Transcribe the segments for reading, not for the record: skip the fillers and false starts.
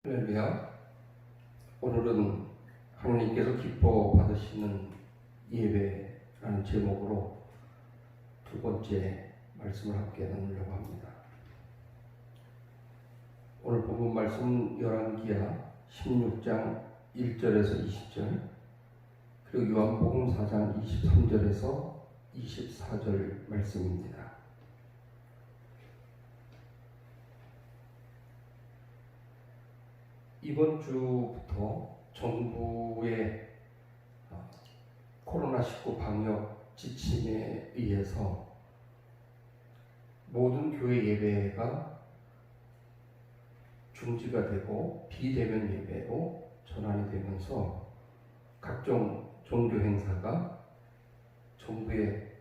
할렐루야. 오늘은 하나님께서 기뻐 받으시는 예배라는 제목으로 두 번째 말씀을 함께 나누려고 합니다. 오늘 본문 말씀 열왕기하 16장 1절에서 20절, 그리고 요한복음 4장 23절에서 24절 말씀입니다. 이번 주부터 정부의 코로나19 방역 지침에 의해서 모든 교회 예배가 중지가 되고 비대면 예배로 전환이 되면서 각종 종교 행사가 정부의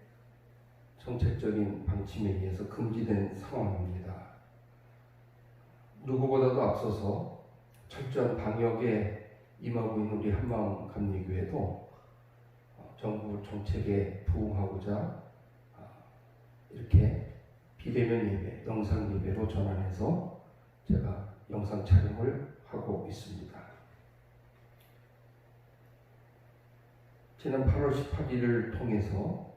정책적인 방침에 의해서 금지된 상황입니다. 누구보다도 앞서서 철저한 방역에 임하고 있는 우리 한마음 감리교회도 정부 정책에 부응하고자 이렇게 비대면 예배, 영상 예배로 전환해서 제가 영상 촬영을 하고 있습니다. 지난 8월 18일을 통해서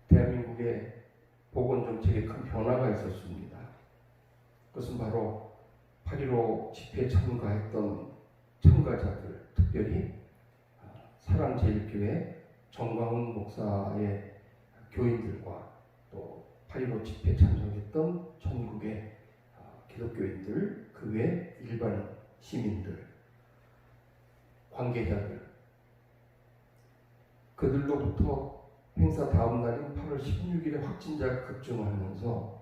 대한민국의 보건정책에 큰 변화가 있었습니다. 그것은 바로 8.15 집회에 참가했던 참가자들, 특별히 사랑제일교회 정광훈 목사의 교인들과 또 8.15 집회에 참석했던 전국의 기독교인들, 그 외 일반 시민들, 관계자들, 그들로부터 행사 다음 날인 8월 16일에 확진자가 급증하면서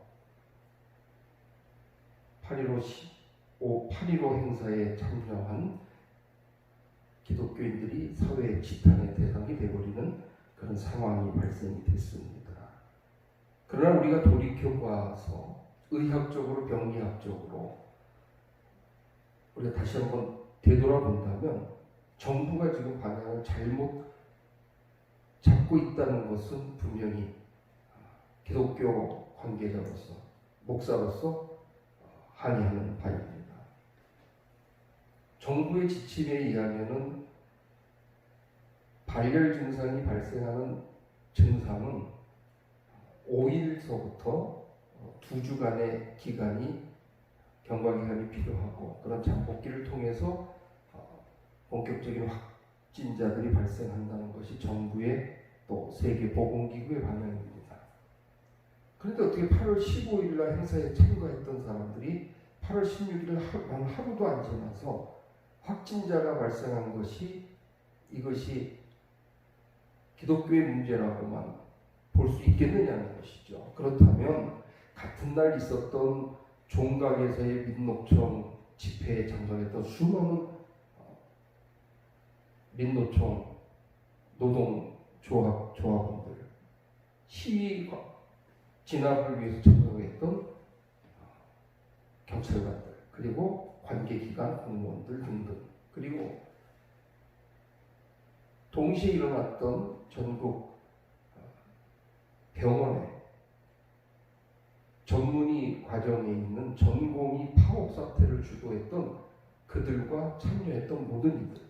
8.15 행사에 참여한 기독교인들이 사회의 지탄의 대상이 되어버리는 그런 상황이 발생이 됐습니다. 그러나 우리가 돌이켜봐서 의학적으로, 병리학적으로 우리가 다시 한번 되돌아본다면 정부가 지금 방향을 잘못 잡고 있다는 것은 분명히 기독교 관계자로서, 목사로서 항의하는 바입니다. 정부의 지침에 의하면은 발열 증상이 발생하는 증상은 5일서부터 2주간의 기간이 경과기간이 필요하고, 그런 잠복기를 통해서 본격적인 확진자들이 발생한다는 것이 정부의 또 세계보건기구의 방향입니다. 그런데 어떻게 8월 15일 날 행사에 참가했던 사람들이 8월 16일 하루도 안 지나서 확진자가 발생한 것이, 이것이 기독교의 문제라고만 볼 수 있겠느냐는 것이죠. 그렇다면 같은 날 있었던 종각에서의 민노총 집회에 참석했던 수많은 민노총 노동조합원들, 시위 진압을 위해서 참석했던 경찰관들, 그리고 관계기관 공무원들 등등, 그리고 동시에 일어났던 전국 병원에 전문의 과정에 있는 전공의 파업 사태를 주도했던 그들과 참여했던 모든 이들,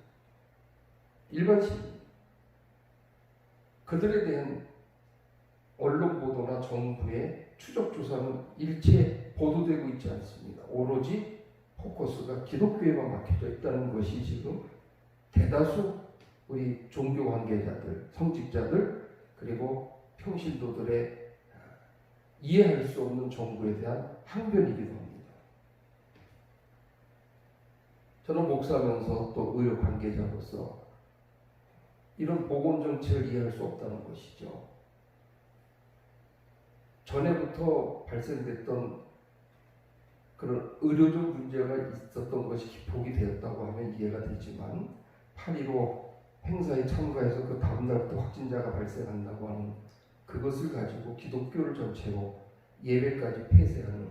일반 시민, 그들에 대한 언론 보도나 정부의 추적 조사는 일체 보도되고 있지 않습니다. 오로지 포커스가 기독교에만 막혀져 있다는 것이 지금 대다수 우리 종교 관계자들, 성직자들, 그리고 평신도들의 이해할 수 없는 정부에 대한 항변이기도 합니다. 저는 목사면서 또 의료 관계자로서 이런 보건 정책을 이해할 수 없다는 것이죠. 전에부터 발생됐던 그런 의료적 문제가 있었던 것이 기폭이 되었다고 하면 이해가 되지만, 8.15 행사에 참가해서 그 다음날부터 확진자가 발생한다고 하는 그것을 가지고 기독교를 전체로 예배까지 폐쇄하는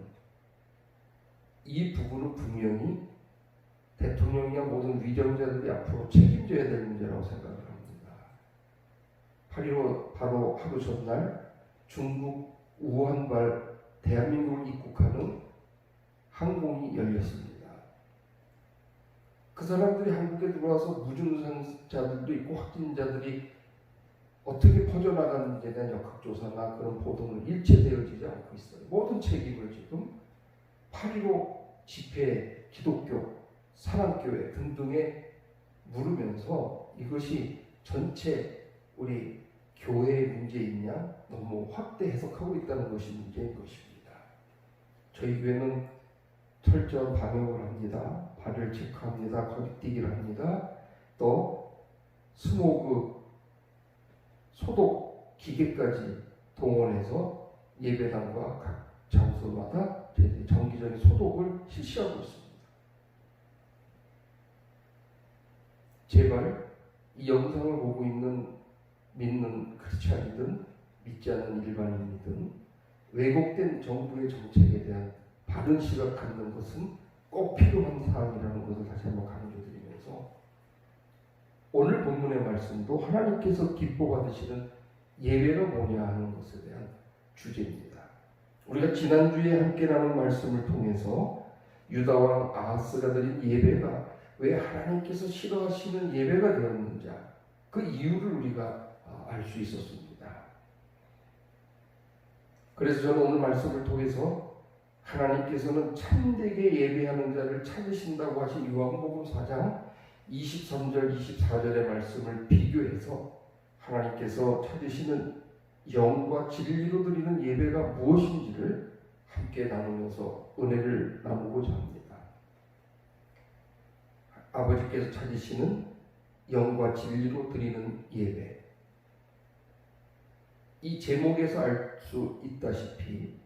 이 부분은 분명히 대통령이나 모든 위정자들이 앞으로 책임져야 될 문제라고 생각을 합니다. 8.15 바로 하루 전날 중국 우한발 대한민국을 입국하는 항공이 열렸습니다. 그 사람들이 한국에 들어와서 무증상자들도 있고 확진자들이 어떻게 퍼져나가는지에 대한 역학조사나 그런 보도는 일체되어지지 않고 있어요. 모든 책임을 지금 8.15 집회, 기독교, 사랑교회 등등에 물으면서 이것이 전체 우리 교회의 문제이냐 너무 확대 해석하고 있다는 것이 문제인 것입니다. 저희 교회는 철저한 방역을 합니다. 발을 체크합니다. 거리뛰기를 합니다. 또 스모그 소독 기계까지 동원해서 예배당과 각 장소마다 정기적인 소독을 실시하고 있습니다. 제발 이 영상을 보고 있는 믿는 크리스찬이든 믿지 않는 일반인이든 왜곡된 정부의 정책에 대한 바른 시각 갖는 것은 꼭 필요한 사항이라는 것을 다시 한번 강조드리면서 오늘 본문의 말씀도 하나님께서 기뻐받으시는 예배가 뭐냐 하는 것에 대한 주제입니다. 우리가 지난주에 함께 나눈 말씀을 통해서 유다왕 아하스가 드린 예배가 왜 하나님께서 싫어하시는 예배가 되었는지 그 이유를 우리가 알 수 있었습니다. 그래서 저는 오늘 말씀을 통해서 하나님께서는 참되게 예배하는 자를 찾으신다고 하신 요한복음 4장 23절 24절의 말씀을 비교해서 하나님께서 찾으시는 영과 진리로 드리는 예배가 무엇인지를 함께 나누면서 은혜를 나누고자 합니다. 아버지께서 찾으시는 영과 진리로 드리는 예배. 이 제목에서 알 수 있다시피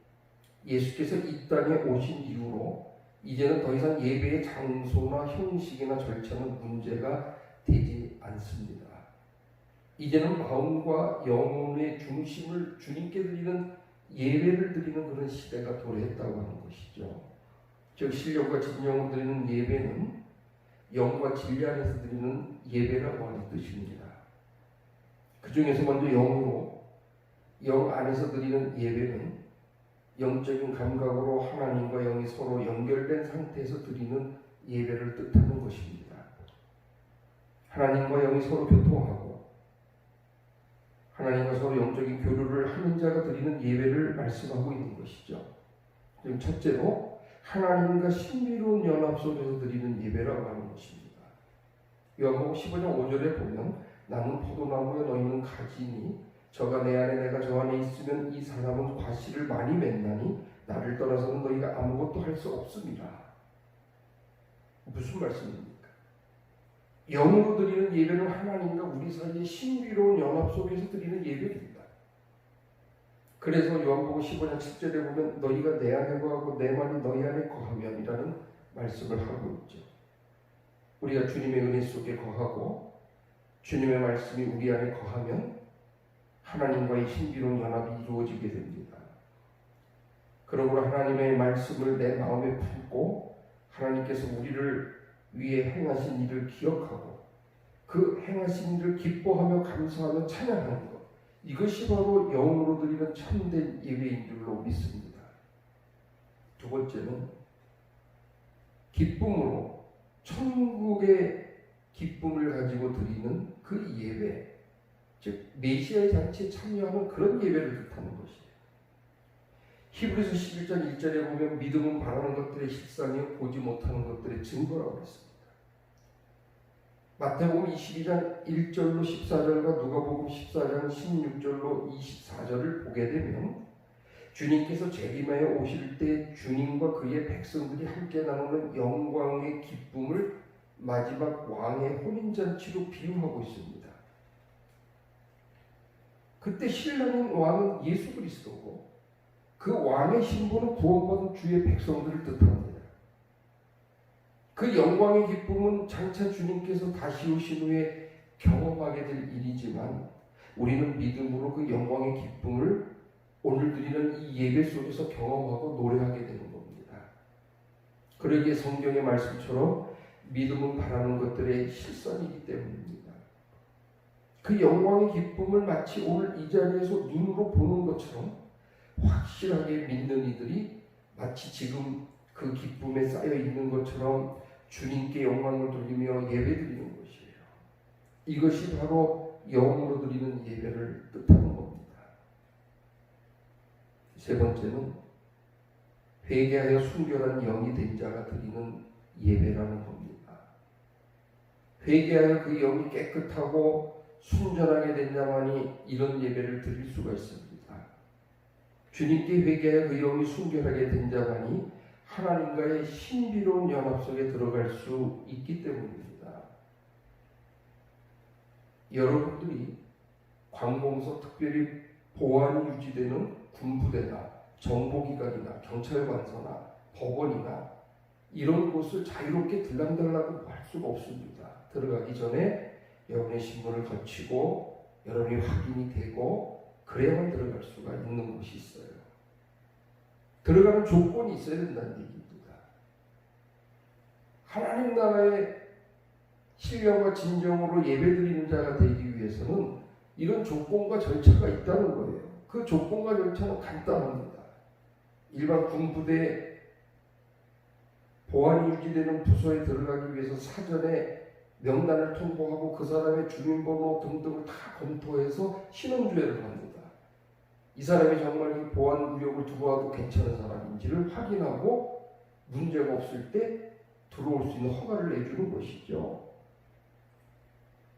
예수께서 이 땅에 오신 이후로 이제는 더 이상 예배의 장소나 형식이나 절차는 문제가 되지 않습니다. 이제는 마음과 영혼의 중심을 주님께 드리는 예배를 드리는 그런 시대가 도래했다고 하는 것이죠. 즉 신령과 진영을 드리는 예배는 영과 진리 안에서 드리는 예배라고 하는 뜻입니다. 그 중에서 먼저 영으로 영 안에서 드리는 예배는 영적인 감각으로 하나님과 영이 서로 연결된 상태에서 드리는 예배를 뜻하는 것입니다. 하나님과 영이 서로 교통하고 하나님과 서로 영적인 교류를 하는 자가 드리는 예배를 말씀하고 있는 것이죠. 지금 첫째로 하나님과 신비로운 연합 속에서 드리는 예배라고 하는 것입니다. 요한복음 15장 5절에 보면 나는 포도나무에 너희는 가지니 저가 내 안에 내가 저 안에 있으면 이 사람은 과실을 많이 맺나니 나를 떠나서는 너희가 아무것도 할 수 없습니다. 무슨 말씀입니까? 영으로 드리는 예배는 하나님과 우리 사이의 신비로운 연합 속에서 드리는 예배입니다. 그래서 요한복음 15장 10절에 보면 너희가 내 안에 거하고 내 말이 너희 안에 거하면이라는 말씀을 하고 있죠. 우리가 주님의 은혜 속에 거하고 주님의 말씀이 우리 안에 거하면 하나님과의 신비로운 연합이 이루어지게 됩니다. 그러므로 하나님의 말씀을 내 마음에 품고 하나님께서 우리를 위해 행하신 일을 기억하고 그 행하신 일을 기뻐하며 감사하며 찬양하는 것, 이것이 바로 영으로 드리는 참된 예배인 줄로 믿습니다. 두 번째는 기쁨으로 천국의 기쁨을 가지고 드리는 그 예배, 즉 메시아의 잔치에 참여하는 그런 예배를 뜻하는 것이에요. 히브리서 11장 1절에 보면 믿음은 바라는 것들의 실상이요 보지 못하는 것들의 증거라고 했습니다. 마태복음 22장 1절로 14절과 누가복음 14장 16절로 24절을 보게 되면 주님께서 재림하여 오실 때 주님과 그의 백성들이 함께 나누는 영광의 기쁨을 마지막 왕의 혼인잔치로 비유하고 있습니다. 그때 신랑인 왕은 예수 그리스도고 그 왕의 신분은 구원받은 주의 백성들을 뜻합니다. 그 영광의 기쁨은 장차 주님께서 다시 오신 후에 경험하게 될 일이지만 우리는 믿음으로 그 영광의 기쁨을 오늘 드리는 이 예배 속에서 경험하고 노래하게 되는 겁니다. 그러기에 성경의 말씀처럼 믿음은 바라는 것들의 실선이기 때문입니다. 그 영광의 기쁨을 마치 오늘 이 자리에서 눈으로 보는 것처럼 확실하게 믿는 이들이 마치 지금 그 기쁨에 쌓여 있는 것처럼 주님께 영광을 돌리며 예배드리는 것이에요. 이것이 바로 영으로 드리는 예배를 뜻하는 겁니다. 세 번째는 회개하여 순결한 영이 된 자가 드리는 예배라는 겁니다. 회개하여 그 영이 깨끗하고 순전하게 된 자만이 이런 예배를 드릴 수가 있습니다. 주님께 회개하여 그 영이 순결하게 된 자만이 하나님과의 신비로운 연합 속에 들어갈 수 있기 때문입니다. 여러분들이 관공서 특별히 보안이 유지되는 군부대나 정보기관이나 경찰관서나 법원이나 이런 곳을 자유롭게 들락달락 할 수가 없습니다. 들어가기 전에 여러분의 신분을 거치고 여러분이 확인이 되고 그래야만 들어갈 수가 있는 곳이 있어요. 들어가는 조건이 있어야 된다는 얘기입니다. 하나님 나라의 신령과 진정으로 예배드리는 자가 되기 위해서는 이런 조건과 절차가 있다는 거예요. 그 조건과 절차는 간단합니다. 일반 군부대 보안이 유지되는 부서에 들어가기 위해서 사전에 명단을 통보하고 그 사람의 주민번호 등등을 다 검토해서 신원조회를 합니다. 이 사람이 정말 이 보안 구역을 들어와도 괜찮은 사람인지를 확인하고 문제가 없을 때 들어올 수 있는 허가를 내주는 것이죠.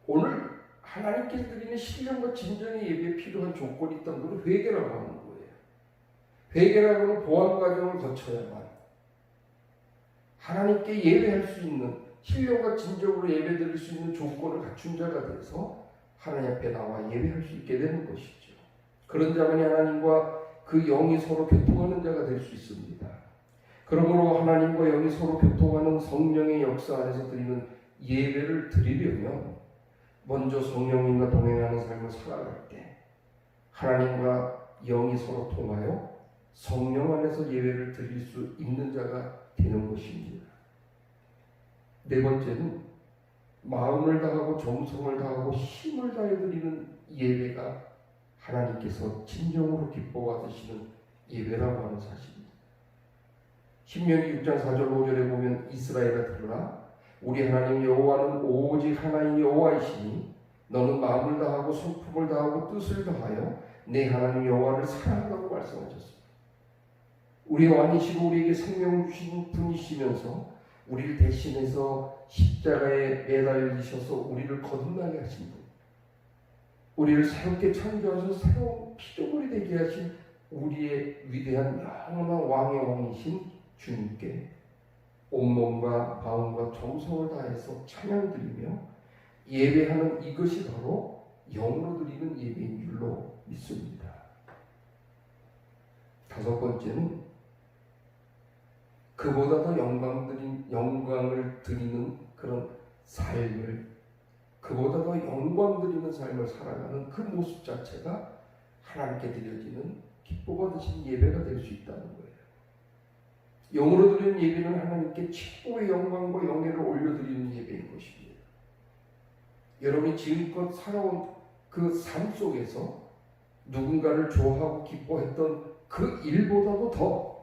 오늘 하나님께서 드리는 신령과 진정의 예배에 필요한 조건이 있다는 것을 회개라고 하는 거예요. 회개라고 하는 보안 과정을 거쳐야만 하나님께 예배할 수 있는 신령과 진정으로 예배드릴 수 있는 조건을 갖춘 자가 돼서 하나님 앞에 나와 예배할 수 있게 되는 것이죠. 그런 자만이 하나님과 그 영이 서로 교통하는 자가 될 수 있습니다. 그러므로 하나님과 영이 서로 교통하는 성령의 역사 안에서 드리는 예배를 드리려면 먼저 성령님과 동행하는 삶을 살아갈 때 하나님과 영이 서로 통하여 성령 안에서 예배를 드릴 수 있는 자가 되는 것입니다. 네 번째는 마음을 다하고 정성을 다하고 힘을 다해 드리는 예배가 하나님께서 진정으로 기뻐 받으시는 예배라고 하는 사실입니다. 신명기 6장 4절 5절에 보면 이스라엘아 들으라 우리 하나님 여호와는 오직 하나님 여호와이시니 너는 마음을 다하고 성품을 다하고 뜻을 다하여 내 하나님 여호와를 사랑하라고 말씀하셨습니다. 우리 왕이시고 우리에게 생명을 주신 분이시면서 우리를 대신해서 십자가에 매달리셔서 우리를 거듭나게 하신 분, 우리를 새롭게 창조하셔서 새로운 피조물이 되게 하신 우리의 위대한 영원한 왕의 왕이신 주님께 온몸과 마음과 정성을 다해서 찬양드리며 예배하는 이것이 바로 영으로 드리는 예배인 줄로 믿습니다. 다섯 번째는 그보다 더 영광을 드리는 그런 삶을, 그보다 더 영광 드리는 삶을 살아가는 그 모습 자체가 하나님께 드려지는 기뻐 받으신 예배가 될 수 있다는 거예요. 영으로 드리는 예배는 하나님께 최고의 영광과 영예를 올려드리는 예배인 것입니다. 여러분이 지금껏 살아온 그 삶 속에서 누군가를 좋아하고 기뻐했던 그 일보다도 더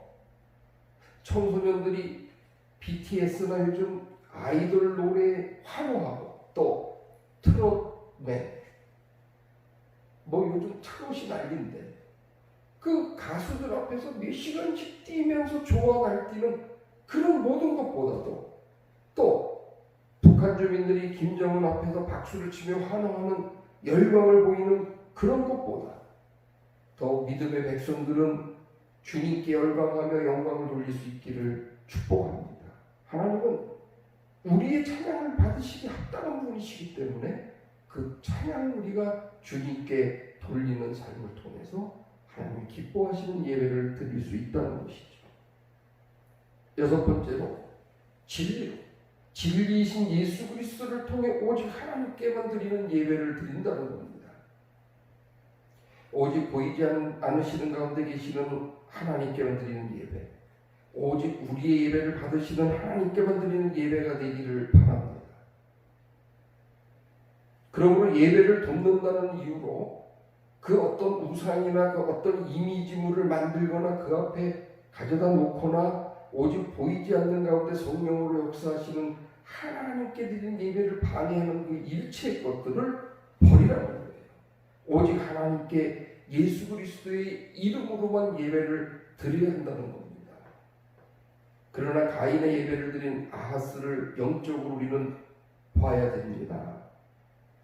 청소년들이 BTS나 요즘 아이돌 노래에 환호하고 또 트롯맨 요즘 트롯이 난리인데 그 가수들 앞에서 몇 시간씩 뛰면서 좋아 날뛰는 그런 모든 것보다도 또 북한 주민들이 김정은 앞에서 박수를 치며 환호하는 열광을 보이는 그런 것보다 더 믿음의 백성들은 주님께 열광하며 영광을 돌릴 수 있기를 축복합니다. 하나님은 우리의 찬양을 받으시기 합당한 분이시기 때문에 그 찬양을 우리가 주님께 돌리는 삶을 통해서 하나님이 기뻐하시는 예배를 드릴 수 있다는 것이죠. 여섯 번째로 진리로 진리이신 예수 그리스도를 통해 오직 하나님께만 드리는 예배를 드린다는 겁니다. 오직 보이지 않으시는 가운데 계시는 하나님께만 드리는 예배, 오직 우리의 예배를 받으시는 하나님께만 드리는 예배가 되기를 바랍니다. 그러므로 예배를 돕는다는 이유로 그 어떤 우상이나 그 어떤 이미지물을 만들거나 그 앞에 가져다 놓거나 오직 보이지 않는 가운데 성령으로 역사하시는 하나님께 드리는 예배를 방해하는 그 일체의 것들을 버리라는 거예요. 오직 하나님께 예수 그리스도의 이름으로만 예배를 드려야 한다는 겁니다. 그러나 가인의 예배를 드린 아하스를 영적으로 우리는 봐야 됩니다.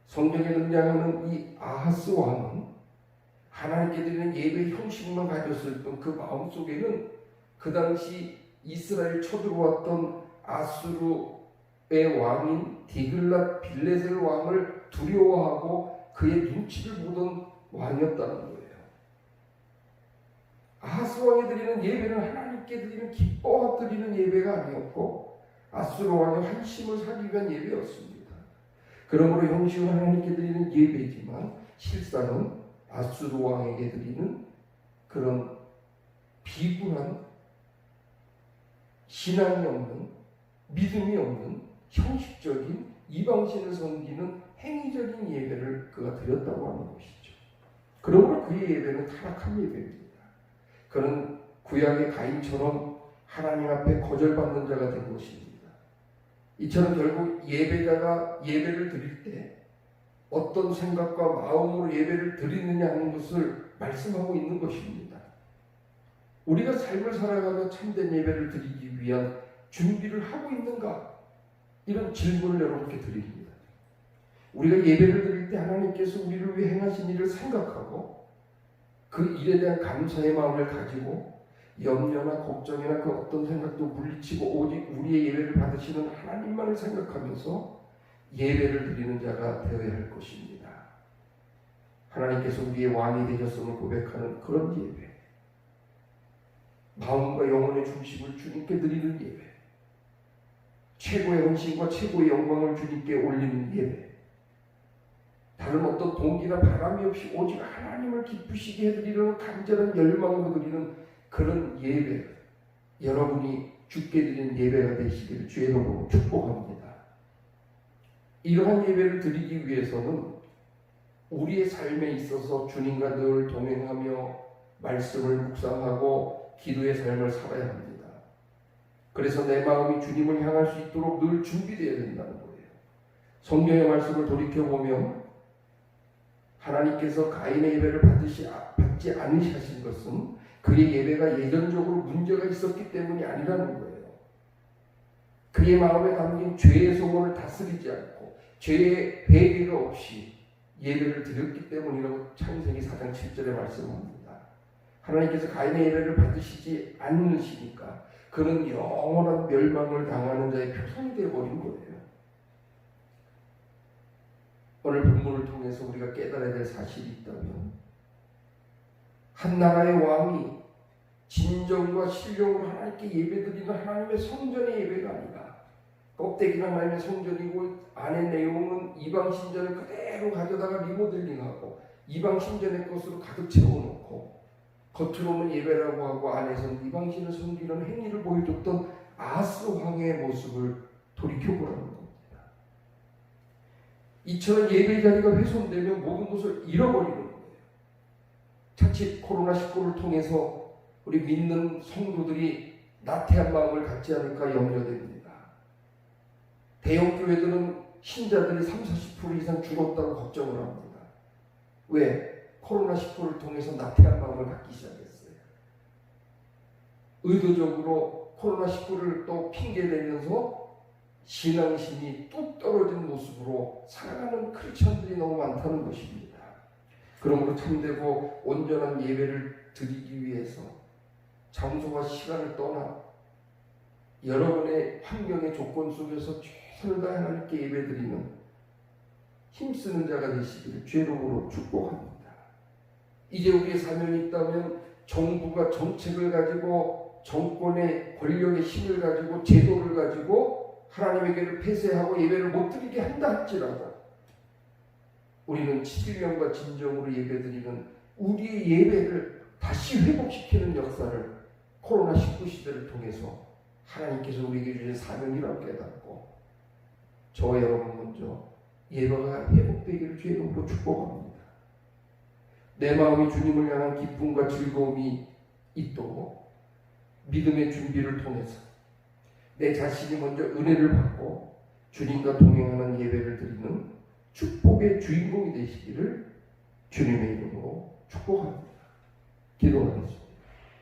성경에 등장하는 이 아하스 왕은 하나님께 드리는 예배 형식만 가졌을 뿐 그 마음속에는 그 당시 이스라엘 쳐들어왔던 아수르의 왕인 디글랏 빌레셀 왕을 두려워하고 그의 눈치를 보던 왕이었다는 거예요. 아하스 왕이 드리는 예배는 하나님께 드리는 기뻐 드리는 예배가 아니었고 아수르 왕의 환심을 사기 위한 예배였습니다. 그러므로 형식은 하나님께 드리는 예배지만 실상은 아수르 왕에게 드리는 그런 비굴한 신앙이 없는 믿음이 없는 형식적인 이방신을 섬기는 행위적인 예배를 그가 드렸다고 하는 것이죠. 그러므로 그의 예배는 타락한 예배입니다. 그는 구약의 가인처럼 하나님 앞에 거절받는 자가 된 것입니다. 이처럼 결국 예배자가 예배를 드릴 때 어떤 생각과 마음으로 예배를 드리느냐 하는 것을 말씀하고 있는 것입니다. 우리가 삶을 살아가며 참된 예배를 드리기 위한 준비를 하고 있는가? 이런 질문을 여러분께 드립니다. 우리가 예배를 드릴 때 하나님께서 우리를 위해 행하신 일을 생각하고 그 일에 대한 감사의 마음을 가지고 염려나 걱정이나 그 어떤 생각도 물리치고 오직 우리의 예배를 받으시는 하나님만을 생각하면서 예배를 드리는 자가 되어야 할 것입니다. 하나님께서 우리의 왕이 되셨음을 고백하는 그런 예배, 마음과 영혼의 중심을 주님께 드리는 예배, 최고의 헌신과 최고의 영광을 주님께 올리는 예배, 다른 어떤 동기나 바람이 없이 오직 하나님을 기쁘시게 해드리려는 간절한 열망으로 드리는 그런 예배, 여러분이 주께 드리는 예배가 되시기를 주의 이름으로 축복합니다. 이러한 예배를 드리기 위해서는 우리의 삶에 있어서 주님과 늘 동행하며 말씀을 묵상하고 기도의 삶을 살아야 합니다. 그래서 내 마음이 주님을 향할 수 있도록 늘 준비되어야 된다는 거예요. 성경의 말씀을 돌이켜보면 하나님께서 가인의 예배를 받지 않으신 것은 그의 예배가 예전적으로 문제가 있었기 때문이 아니라는 거예요. 그의 마음에 담긴 죄의 소원을 다스리지 않고 죄의 회개가 없이 예배를 드렸기 때문이라고 창세기 4장 7절에 말씀합니다. 하나님께서 가인의 예배를 받으시지 않으시니까 그는 영원한 멸망을 당하는 자의 표상이 되어버린 거예요. 오늘 본문을 통해서 우리가 깨달아야 될 사실이 있다면 한 나라의 왕이 진정과 신령으로 하나님께 예배드리는 하나님의 성전의 예배가 아니라 껍데기는 하나님의 성전이고 안의 내용은 이방 신전을 그대로 가져다가 리모델링하고 이방 신전의 것으로 가득 채워놓고 겉으로는 예배라고 하고 안에서는 이방 신을 섬기는 행위를 보여줬던 아하스 왕의 모습을 돌이켜보라는 겁니다. 이처럼 예배 자리가 훼손되면 모든 것을 잃어버리는 거예요. 자칫 코로나19를 통해서 우리 믿는 성도들이 나태한 마음을 갖지 않을까 염려됩니다. 대형 교회들은 신자들이 30-40% 이상 죽었다고 걱정을 합니다. 왜? 코로나19를 통해서 나태한 마음을 갖기 시작했어요. 의도적으로 코로나19를 또 핑계대면서 신앙심이 뚝 떨어진 모습으로 살아가는 크리스천들이 너무 많다는 것입니다. 그러므로 참되고 온전한 예배를 드리기 위해서 장소와 시간을 떠나 여러분의 환경의 조건 속에서 최선을 다해 하나님께 예배드리는 힘쓰는 자가 되시기를 주의 이름으로 축복합니다. 이제 우리의 사명이 있다면 정부가 정책을 가지고 정권의 권력의 힘을 가지고 제도를 가지고 하나님에게를 폐쇄하고 예배를 못 드리게 한다 할지라도 우리는 진실명과 진정으로 예배드리는 우리의 예배를 다시 회복시키는 역사를 코로나19 시대를 통해서 하나님께서 우리에게 주신 사명이라고 깨닫고 저와 여러분 먼저 예배가 회복되기를 주의 이름으로 축복합니다. 내 마음이 주님을 향한 기쁨과 즐거움이 있도록 믿음의 준비를 통해서 내 자신이 먼저 은혜를 받고 주님과 동행하는 예배를 드리는 축복의 주인공이 되시기를 주님의 이름으로 축복합니다. 기도하겠습니다.